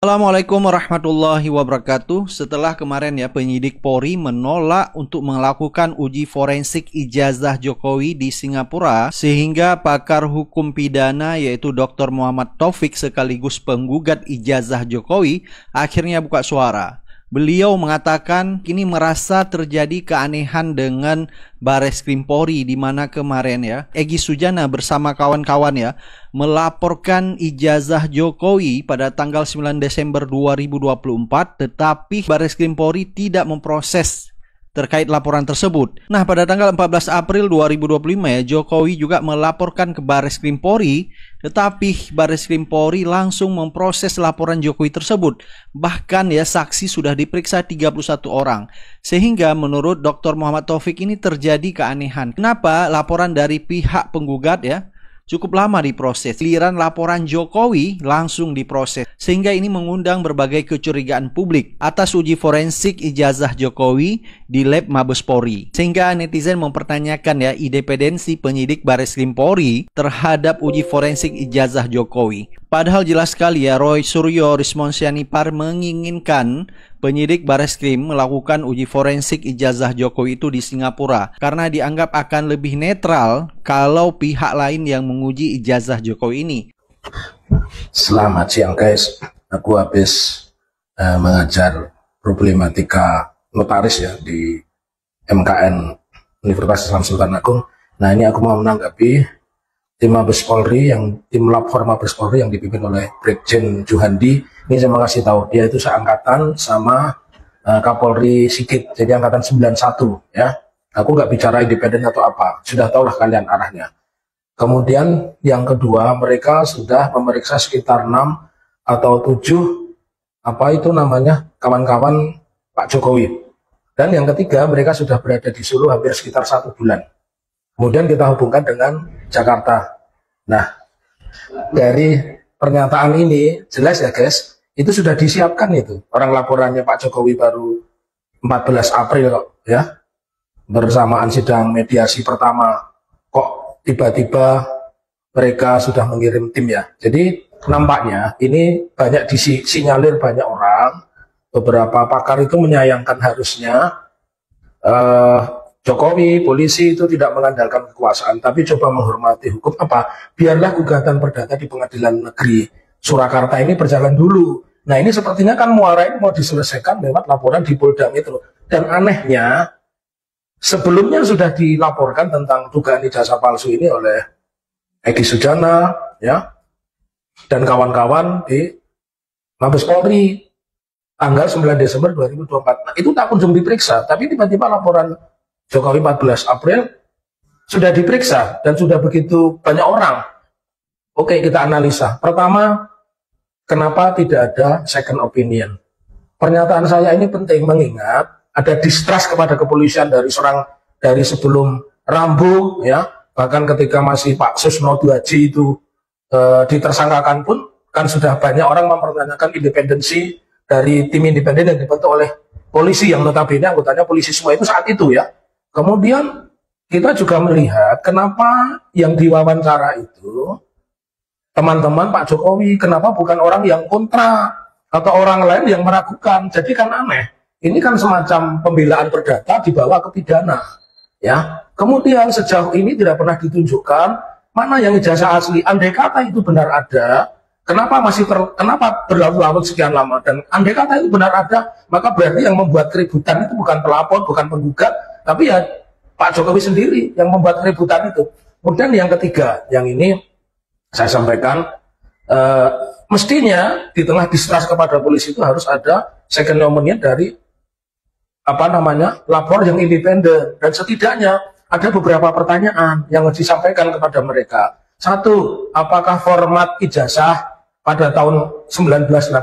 Assalamualaikum warahmatullahi wabarakatuh. Setelah kemarin ya penyidik Polri menolak untuk melakukan uji forensik ijazah Jokowi di Singapura, sehingga pakar hukum pidana yaitu Dr. Muhammad Taufik sekaligus penggugat ijazah Jokowi akhirnya buka suara. Beliau mengatakan kini merasa terjadi keanehan dengan Bareskrim Polri, di mana kemarin ya Egy Sujana bersama kawan-kawan ya melaporkan ijazah Jokowi pada tanggal 9 Desember 2024, tetapi Bareskrim Polri tidak memproses terkait laporan tersebut. Nah, pada tanggal 14 April 2025 ya, Jokowi juga melaporkan ke Bareskrim Polri, tetapi Bareskrim Polri langsung memproses laporan Jokowi tersebut. Bahkan ya saksi sudah diperiksa 31 orang. Sehingga menurut Dr. Muhammad Taufik ini terjadi keanehan. Kenapa laporan dari pihak penggugat ya cukup lama diproses, giliran laporan Jokowi langsung diproses, sehingga ini mengundang berbagai kecurigaan publik atas uji forensik ijazah Jokowi di lab Mabes Polri, sehingga netizen mempertanyakan ya independensi penyidik Bareskrim Polri terhadap uji forensik ijazah Jokowi. Padahal jelas sekali ya Roy Suryo Rismonsianipar menginginkan penyidik Bareskrim melakukan uji forensik ijazah Jokowi itu di Singapura karena dianggap akan lebih netral kalau pihak lain yang menguji ijazah Jokowi ini. Selamat siang guys, aku habis mengajar problematika notaris ya di MKN Universitas Islam Sultan Agung. Nah, ini aku mau menanggapi tim Mabes Polri, tim Lab Forma Mabes Polri yang dipimpin oleh Brigjen Juhandi. Ini saya mau kasih tahu, dia itu seangkatan sama Kapolri Sigit, jadi angkatan 91 ya. Aku nggak bicara independen atau apa, sudah tahulah kalian arahnya. Kemudian yang kedua, mereka sudah memeriksa sekitar 6 atau 7 apa itu namanya kawan-kawan Pak Jokowi. Dan yang ketiga, mereka sudah berada di Solo hampir sekitar 1 bulan. Kemudian kita hubungkan dengan Jakarta. Nah, dari pernyataan ini jelas ya guys, itu sudah disiapkan itu. Orang laporannya Pak Jokowi baru 14 April kok ya, bersamaan sidang mediasi pertama, kok tiba-tiba mereka sudah mengirim tim ya. Jadi nampaknya ini banyak disinyalir banyak orang, beberapa pakar itu menyayangkan harusnya Jokowi, polisi itu tidak mengandalkan kekuasaan, tapi coba menghormati hukum. Apa? Biarlah gugatan perdata di Pengadilan Negeri Surakarta ini berjalan dulu. Nah, ini sepertinya kan muara ini mau diselesaikan lewat laporan di Polda Metro. Dan anehnya, sebelumnya sudah dilaporkan tentang dugaan ijazah palsu ini oleh Egy Sujana, ya, dan kawan-kawan di Mabes Polri tanggal 9 Desember 2024. Nah, itu tak kunjung diperiksa, tapi tiba-tiba laporan Jokowi 14 April sudah diperiksa dan sudah begitu banyak orang. Oke, kita analisa. Pertama, kenapa tidak ada second opinion? Pernyataan saya ini penting mengingat ada distrust kepada kepolisian dari sebelum Rambo ya, bahkan ketika masih Pak Susno Duaji itu ditersangkakan pun kan sudah banyak orang mempertanyakan independensi dari tim independen yang dibentuk oleh polisi yang notabene anggotanya polisi semua itu saat itu ya. Kemudian kita juga melihat kenapa yang diwawancara itu teman-teman Pak Jokowi, kenapa bukan orang yang kontra atau orang lain yang meragukan. Jadi kan aneh. Ini kan semacam pembelaan perdata dibawa ke pidana. Ya. Kemudian sejauh ini tidak pernah ditunjukkan mana yang ijazah asli. Andai kata itu benar ada, kenapa berlarut-larut sekian lama? Dan andai kata itu benar ada, maka berarti yang membuat keributan itu bukan pelapor, bukan penggugat, tapi ya Pak Jokowi sendiri yang membuat keributan itu. Kemudian yang ketiga, yang ini saya sampaikan, mestinya di tengah distrust kepada polisi itu harus ada second opinion dari lapor yang independen. Dan setidaknya ada beberapa pertanyaan yang disampaikan kepada mereka. Satu, apakah format ijazah pada tahun 1985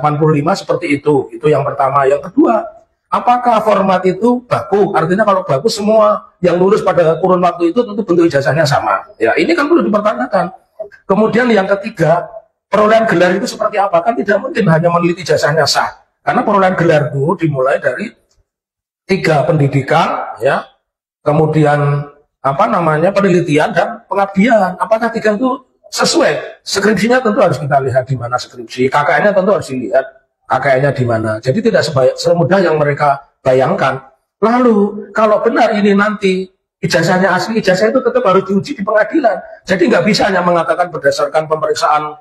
seperti itu? Itu yang pertama. Yang kedua, apakah format itu baku? Artinya kalau baku semua yang lulus pada kurun waktu itu tentu bentuk ijazahnya sama. Ya, ini kan perlu dipertanyakan. Kemudian yang ketiga, perolehan gelar itu seperti apa? Kan tidak mungkin hanya meneliti ijazahnya sah. Karena perolehan gelar itu dimulai dari 3 pendidikan, ya, kemudian penelitian dan pengabdian. Apakah 3 itu sesuai? Skripsinya tentu harus kita lihat di mana skripsi. KKN-nya tentu harus dilihat. KKN-nya di mana. Jadi tidak semudah yang mereka bayangkan. Lalu kalau benar ini nanti ijazahnya asli, ijazah itu tetap harus diuji di pengadilan. Jadi nggak bisa hanya mengatakan berdasarkan pemeriksaan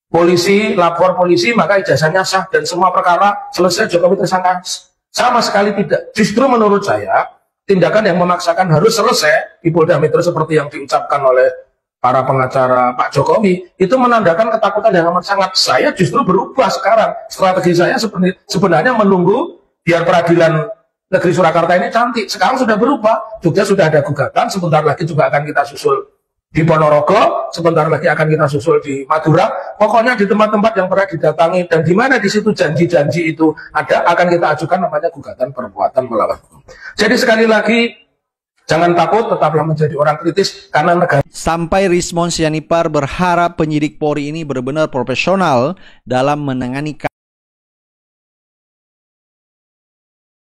polisi, lapor polisi, maka ijazahnya sah dan semua perkara selesai Jokowi tersangka. Sama sekali tidak. Justru menurut saya, tindakan yang memaksakan harus selesai di Polda Metro seperti yang diucapkan oleh para pengacara Pak Jokowi, itu menandakan ketakutan yang amat sangat. Saya justru berubah sekarang. Strategi saya sebenarnya menunggu biar peradilan negeri Surakarta ini cantik. Sekarang sudah berubah. Jogja sudah ada gugatan, sebentar lagi juga akan kita susul di Ponorogo, sebentar lagi akan kita susul di Madura. Pokoknya di tempat-tempat yang pernah didatangi dan di mana di situ janji-janji itu ada, akan kita ajukan namanya gugatan perbuatan melawan hukum. Jadi sekali lagi, jangan takut, tetaplah menjadi orang kritis karena negara. Sampai Rismon Sianipar berharap penyidik Polri ini benar-benar profesional dalam menangani